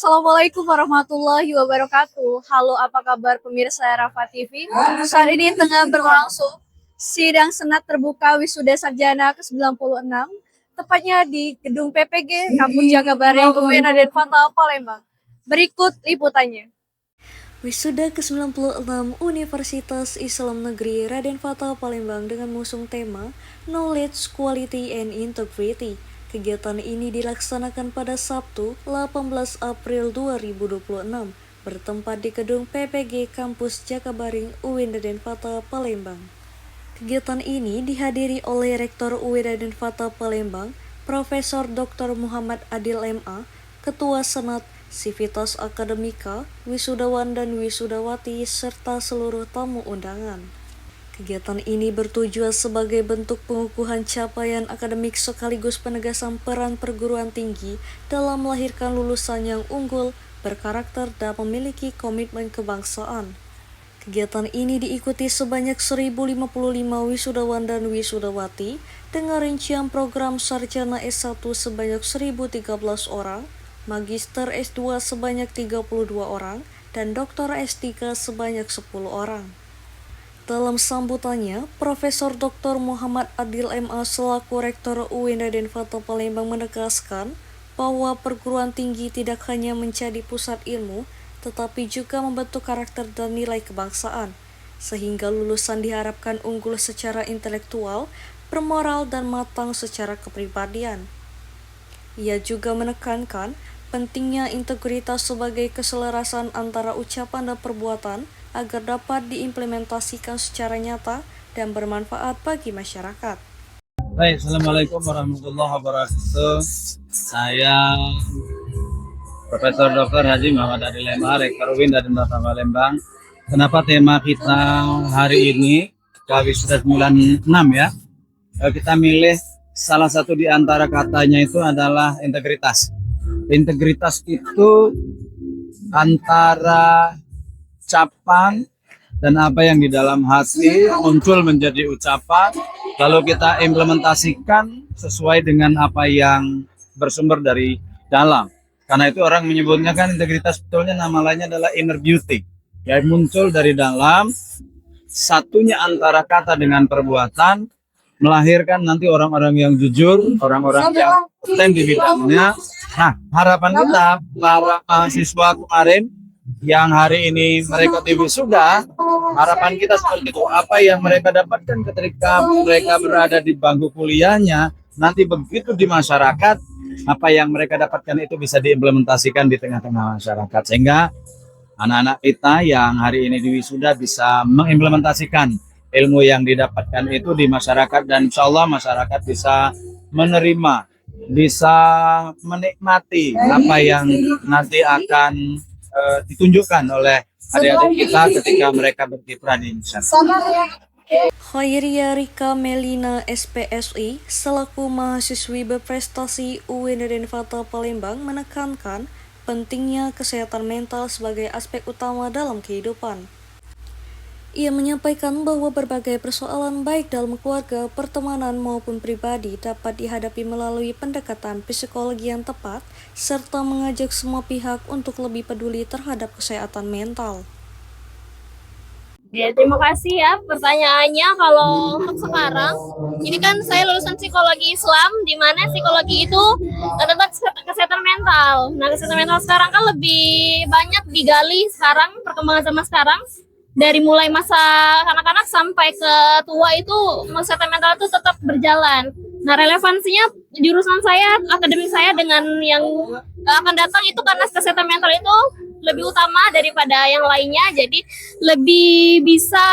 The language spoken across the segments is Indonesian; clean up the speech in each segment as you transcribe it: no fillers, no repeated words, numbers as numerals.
Assalamualaikum warahmatullahi wabarakatuh. Halo, apa kabar pemirsa Rafa TV? Saat ini tengah berlangsung sidang Senat terbuka wisuda sarjana ke-96, tepatnya di Gedung PPG Kampus Jakabaring UIN Raden Fatah Palembang. Berikut liputannya. Wisuda ke-96 Universitas Islam Negeri Raden Fatah Palembang dengan mengusung tema Knowledge, Quality, and Integrity. Kegiatan ini dilaksanakan pada Sabtu, 18 April 2026, bertempat di Gedung PPG Kampus Jakabaring UIN Raden Fatah Palembang. Kegiatan ini dihadiri oleh Rektor UIN Raden Fatah Palembang, Profesor Dr. Muhammad Adil MA, Ketua Senat, Sivitas Akademika, wisudawan dan wisudawati, serta seluruh tamu undangan. Kegiatan ini bertujuan sebagai bentuk pengukuhan capaian akademik sekaligus penegasan peran perguruan tinggi dalam melahirkan lulusan yang unggul, berkarakter, dan memiliki komitmen kebangsaan. Kegiatan ini diikuti sebanyak 1055 wisudawan dan wisudawati dengan rincian program sarjana S1 sebanyak 1013 orang, Magister S2 sebanyak 32 orang, dan Doktor S3 sebanyak 10 orang. Dalam sambutannya, Profesor Dr. Muhammad Adil MA selaku Rektor UIN Raden Fatah Palembang menegaskan bahwa perguruan tinggi tidak hanya menjadi pusat ilmu, tetapi juga membentuk karakter dan nilai kebangsaan, sehingga lulusan diharapkan unggul secara intelektual, bermoral, dan matang secara kepribadian. Ia juga menekankan pentingnya integritas sebagai keselarasan antara ucapan dan perbuatan agar dapat diimplementasikan secara nyata dan bermanfaat bagi masyarakat. Baik, Assalamualaikum warahmatullahi wabarakatuh. Saya Profesor Dr. Haji Muhammad Adil MA, Rektor UIN Raden Fatah Palembang. Kenapa tema kita hari ini wisuda 96 ya? Kita milih salah satu di antara katanya itu adalah integritas. Integritas itu antara ucapan dan apa yang di dalam hati muncul menjadi ucapan, lalu kita implementasikan sesuai dengan apa yang bersumber dari dalam. Karena itu orang menyebutnya kan integritas, sebetulnya nama lainnya adalah inner beauty, yang muncul dari dalam, satunya antara kata dengan perbuatan, melahirkan nanti orang-orang yang jujur, orang-orang yang kompeten di bidangnya. Nah, harapan kita para mahasiswa kemarin yang hari ini mereka wisuda, harapan kita seperti itu. Apa yang mereka dapatkan ketika mereka berada di bangku kuliahnya, nanti begitu di masyarakat, apa yang mereka dapatkan itu bisa diimplementasikan di tengah-tengah masyarakat. Sehingga anak-anak kita yang hari ini wisuda bisa mengimplementasikan ilmu yang didapatkan itu di masyarakat, dan insya Allah masyarakat bisa menerima, bisa menikmati apa yang nanti akan ditunjukkan oleh adik-adik kita ketika mereka berkiprah di Indonesia. Khairia Rika Melina SPSI selaku mahasiswi berprestasi UIN Raden Fatah Palembang menekankan pentingnya kesehatan mental sebagai aspek utama dalam kehidupan. Ia menyampaikan bahwa berbagai persoalan baik dalam keluarga, pertemanan maupun pribadi dapat dihadapi melalui pendekatan psikologi yang tepat, serta mengajak semua pihak untuk lebih peduli terhadap kesehatan mental. Ya, terima kasih ya pertanyaannya. Kalau untuk sekarang, ini kan saya lulusan psikologi Islam, di mana psikologi itu tentang kesehatan mental. Nah, kesehatan mental sekarang kan lebih banyak digali sekarang, perkembangan zaman sekarang. Dari mulai masa anak-anak sampai ke tua itu kesehatan mental itu tetap berjalan. Nah, relevansinya jurusan saya, akademik saya dengan yang akan datang itu karena kesehatan mental itu lebih utama daripada yang lainnya. Jadi lebih bisa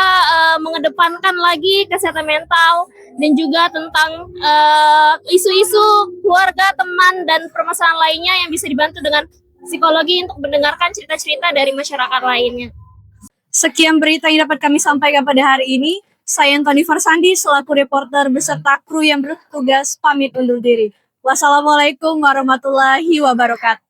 mengedepankan lagi kesehatan mental dan juga tentang isu-isu keluarga, teman, dan permasalahan lainnya yang bisa dibantu dengan psikologi untuk mendengarkan cerita-cerita dari masyarakat lainnya. Sekian berita yang dapat kami sampaikan pada hari ini. Saya Antoni Farsandi selaku reporter beserta kru yang bertugas pamit undur diri. Wassalamualaikum warahmatullahi wabarakatuh.